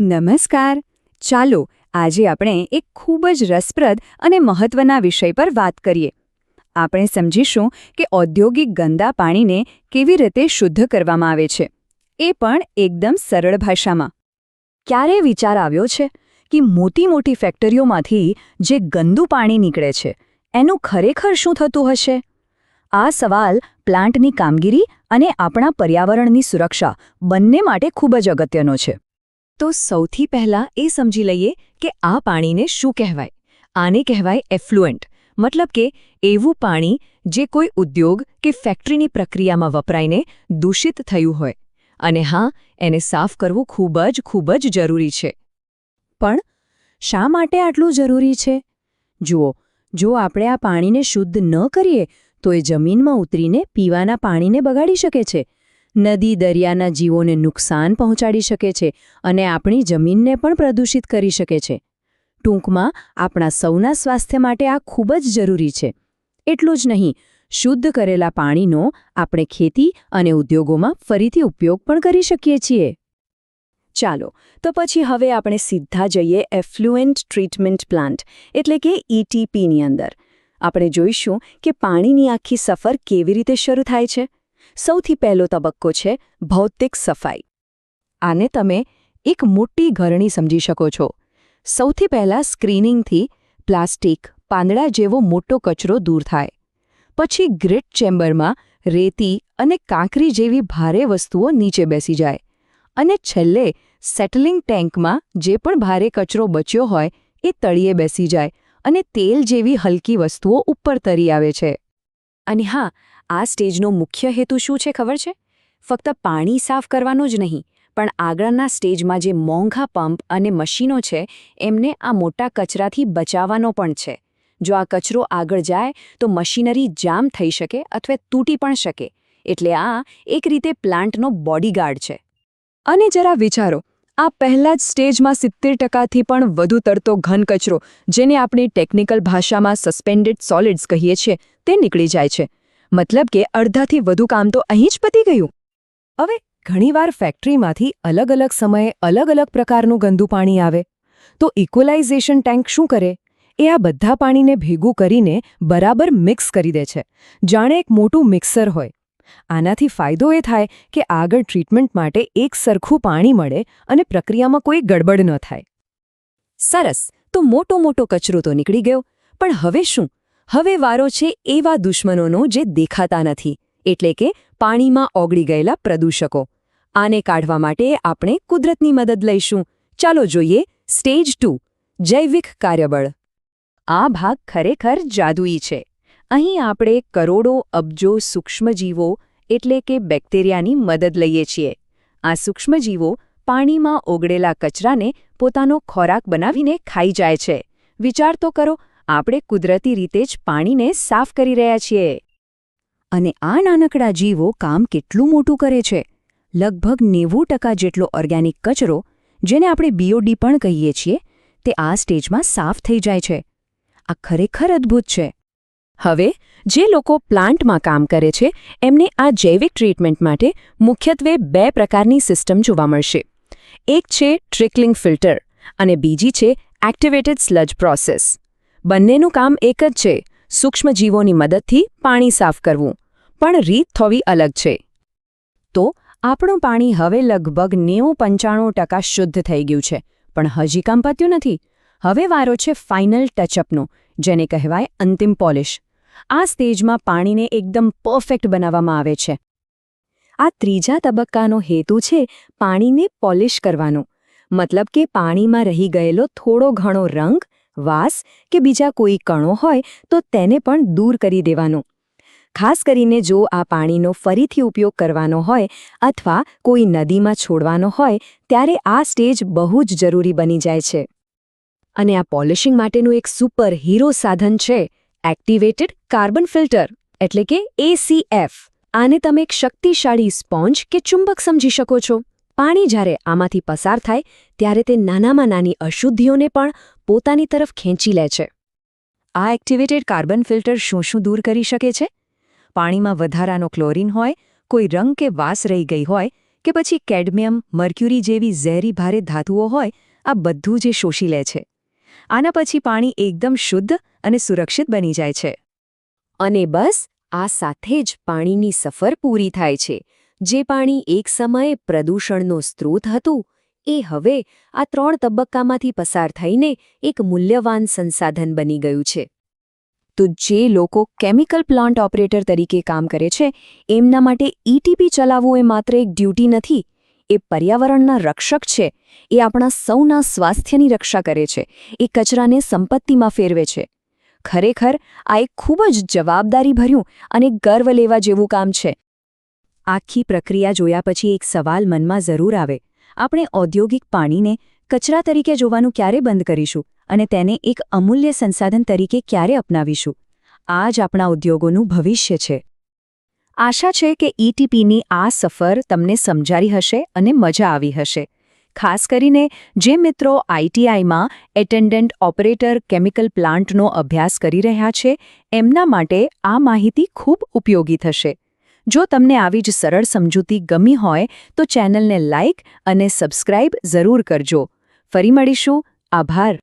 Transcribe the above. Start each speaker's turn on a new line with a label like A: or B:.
A: નમસ્કાર. ચાલો આજે આપણે એક ખૂબ જ રસપ્રદ અને મહત્વના વિષય પર વાત કરીએ. આપણે સમજીશું કે ઔદ્યોગિક ગંદા પાણીને કેવી રીતે શુદ્ધ કરવામાં આવે છે, એ પણ એકદમ સરળ ભાષામાં. ક્યારે વિચાર આવ્યો છે કે મોટી મોટી ફેક્ટરીઓમાંથી જે ગંદુ પાણી નીકળે છે એનું ખરેખર શું થતું હશે? આ સવાલ પ્લાન્ટની કામગીરી અને આપણા પર્યાવરણની સુરક્ષા બંને માટે ખૂબ જ અગત્યનો છે. તો સૌથી પહેલાં એ સમજી લઈએ કે આ પાણીને શું કહેવાય. આને કહેવાય એફ્લુએન્ટ, મતલબ કે એવું પાણી જે કોઈ ઉદ્યોગ કે ફેક્ટરીની પ્રક્રિયામાં વપરાઈને દૂષિત થયું હોય. અને હા, એને સાફ કરવું ખૂબ જ જરૂરી છે. પણ શા માટે આટલું જરૂરી છે? જુઓ, જો આપણે આ પાણીને શુદ્ધ ન કરીએ તો એ જમીનમાં ઉતરીને પીવાના પાણીને બગાડી શકે છે, નદી દરિયાના જીવોને નુકસાન પહોંચાડી શકે છે અને આપણી જમીનને પણ પ્રદૂષિત કરી શકે છે. ટૂંકમાં આપણા સૌના સ્વાસ્થ્ય માટે આ ખૂબ જ જરૂરી છે. એટલું જ નહીં, શુદ્ધ કરેલા પાણીનો આપણે ખેતી અને ઉદ્યોગોમાં ફરીથી ઉપયોગ પણ કરી શકીએ છીએ. ચાલો, તો પછી હવે આપણે સીધા જઈએ એફ્લુએન્ટ ટ્રીટમેન્ટ પ્લાન્ટ એટલે કે ETPની અંદર. આપણે જોઈશું કે પાણીની આખી સફર કેવી રીતે શરૂ થાય છે. સૌથી પહેલો તબક્કો છે ભૌતિક સફાઈ. આને તમે એક મોટી ઘરણી સમજી શકો છો. સૌથી પહેલાં સ્ક્રીનિંગથી પ્લાસ્ટિક, પાંદડા જેવો મોટો કચરો દૂર થાય. પછી ગ્રીટ ચેમ્બરમાં રેતી અને કાંકરી જેવી ભારે વસ્તુઓ નીચે બેસી જાય. અને છેલ્લે સેટલિંગ ટેન્કમાં જે પણ ભારે કચરો બચ્યો હોય એ તળિયે બેસી જાય અને તેલ જેવી હલકી વસ્તુઓ ઉપર તરી આવે છે. અને હા, આ સ્ટેજનો મુખ્ય હેતુ શું છે ખબર છે? ફક્ત પાણી સાફ કરવાનો જ નહીં, પણ આગળના સ્ટેજમાં જે મોંઘા પંપ અને મશીનો છે એમને આ મોટા કચરાથી બચાવવાનો પણ છે. જો આ કચરો આગળ જાય તો મશીનરી જામ થઈ શકે અથવા તૂટી પણ શકે. એટલે આ એક રીતે પ્લાન્ટનો બોડીગાર્ડ છે. અને જરા વિચારો, આ પહેલા જ સ્ટેજમાં 70%થી પણ વધુ તરતો ઘન કચરો, જેને આપણે ટેકનિકલ ભાષામાં સસ્પેન્ડેડ સોલિડ્સ કહીએ છીએ, તે નીકળી જાય છે. મતલબ કે અડધાથી વધુ કામ તો અહીં જ પતી ગયું. હવે ઘણીવાર ફેક્ટરીમાંથી અલગ અલગ સમયે અલગ અલગ પ્રકારનું ગંદુ પાણી આવે. તો ઇક્વલાઇઝેશન ટેન્ક શું કરે? એ આ બધા પાણીને ભેગું કરીને બરાબર મિક્સ કરી દે છે, જાણે એક મોટું મિક્સર હોય. આનાથી ફાયદો એ થાય કે આગળ ટ્રીટમેન્ટ માટે એક સરખું પાણી મળે અને પ્રક્રિયામાં કોઈ ગડબડ ન થાય. સરસ, તો મોટો કચરો તો નીકળી ગયો. પણ હવે શું? હવે વારો છે એવા દુશ્મનોનો જે દેખાતા નથી, એટલે કે પાણીમાં ઓગળી ગયેલા પ્રદૂષકો. આને કાઢવા માટે આપણે કુદરતની મદદ લઈશું. ચાલો જોઈએ સ્ટેજ 2, જૈવિક કાર્યબળ. આ ભાગ ખરેખર જાદુઈ છે. અહીં આપણે કરોડો અબજો સૂક્ષ્મજીવો એટલે કે બેક્ટેરિયાની મદદ લઈએ છીએ. આ સૂક્ષ્મજીવો પાણીમાં ઓગળેલા કચરાને પોતાનો ખોરાક બનાવીને ખાઈ જાય છે. વિચાર તો કરો, આપણે કુદરતી રીતે જ પાણીને સાફ કરી રહ્યા છીએ. અને આ નાનકડા જીવો કામ કેટલું મોટું કરે છે. લગભગ 90% જેટલો ઓર્ગેનિક કચરો, જેને આપણે BOD પણ કહીએ છીએ, તે આ સ્ટેજમાં સાફ થઈ જાય છે. આ ખરેખર અદ્ભુત છે. હવે જે લોકો પ્લાન્ટમાં કામ કરે છે એમને આ જૈવિક ટ્રીટમેન્ટ માટે મુખ્યત્વે 2 પ્રકારની સિસ્ટમ જોવા મળશે. એક છે ટ્રિકલિંગ ફિલ્ટર અને બીજી છે એક્ટિવેટેડ સ્લજ પ્રોસેસ. બંનેનું કામ એક જ છે, સૂક્ષ્મજીવોની મદદથી પાણી સાફ કરવું. પણ રીત થોડી અલગ છે. તો આપણું પાણી હવે લગભગ 90-95% શુદ્ધ થઈ ગયું છે. પણ હજી કામ પત્યું નથી. હવે વારો છે ફાઇનલ ટચઅપનો, જેને કહેવાય અંતિમ પોલિશ. આ સ્ટેજમાં પાણીને એકદમ પરફેક્ટ બનાવવામાં આવે છે. આ ત્રીજા તબક્કાનો હેતુ છે પાણીને પોલિશ કરવાનો. મતલબ કે પાણીમાં રહી ગયેલો થોડો ઘણો રંગ, વાસ કે બીજા કોઈ કણો હોય તો તેને પણ દૂર કરી દેવાનો. ખાસ કરીને જો આ પાણીનો ફરીથી ઉપયોગ કરવાનો હોય અથવા કોઈ નદીમાં છોડવાનો હોય ત્યારે આ સ્ટેજ બહુ જ જરૂરી બની જાય છે. અને આ પોલિશિંગ માટેનું એક સુપર હીરો સાધન છે એક્ટિવેટેડ કાર્બન ફિલ્ટર એટલે કે ACF. આને તમે એક શક્તિશાળી સ્પોન્જ કે ચુંબક સમજી શકો છો. પાણી જ્યારે આમાંથી પસાર થાય ત્યારે તે નાનામાં નાની અશુદ્ધિઓને પણ પોતાની તરફ ખેંચી લે છે. આ એક્ટિવેટેડ કાર્બન ફિલ્ટર શું દૂર કરી શકે છે? પાણીમાં વધારાનો ક્લોરીન હોય, કોઈ રંગ કે વાસ રહી ગઈ હોય કે પછી કેડમિયમ મર્ક્યુરી જેવી ઝેરી ભારે ધાતુઓ હોય, આ બધું જ શોષી લે છે. આના પછી પાણી એકદમ શુદ્ધ અને સુરક્ષિત બની જાય છે.
B: અને બસ આ સાથે જ પાણીની સફર પૂરી થાય છે. જે પાણી એક સમયે પ્રદૂષણનો સ્ત્રોત હતું, એ હવે આ 3 તબક્કામાંથી પસાર થઈને એક મૂલ્યવાન સંસાધન બની ગયું છે.
A: તો જે લોકો કેમિકલ પ્લાન્ટ ઓપરેટર તરીકે કામ કરે છે, એમના માટે ETP ચલાવવું એ માત્ર એક ડ્યુટી નથી, એ પર્યાવરણના રક્ષક છે. એ આપણા સૌના સ્વાસ્થ્યની રક્ષા કરે છે. એ કચરાને સંપત્તિમાં ફેરવે છે. ખરેખર આ એક ખૂબ જ જવાબદારીભર્યું અને ગર્વ લેવા જેવું કામ છે. આખી પ્રક્રિયા જોયા પછી એક સવાલ મનમાં જરૂર આવે: આપણે ઔદ્યોગિક પાણીને કચરા તરીકે જોવાનું ક્યારે બંધ કરીશું અને તેને એક અમૂલ્ય સંસાધન તરીકે ક્યારે અપનાવીશું? આ જ આપણા ઉદ્યોગોનું ભવિષ્ય છે. આશા છે કે ETPની આ સફર તમને સમજાવી હશે અને મજા આવી હશે. ખાસ કરીને જે મિત્રો ITIમાં એટેન્ડન્ટ ઓપરેટર કેમિકલ પ્લાન્ટનો અભ્યાસ કરી રહ્યા છે, એમના માટે આ માહિતી ખૂબ ઉપયોગી થશે. જો તમને આવી જ સરળ સમજૂતી ગમી હોય તો ચેનલને લાઇક અને સબસ્ક્રાઇબ જરૂર કરજો. ફરી મળીશું. આભાર.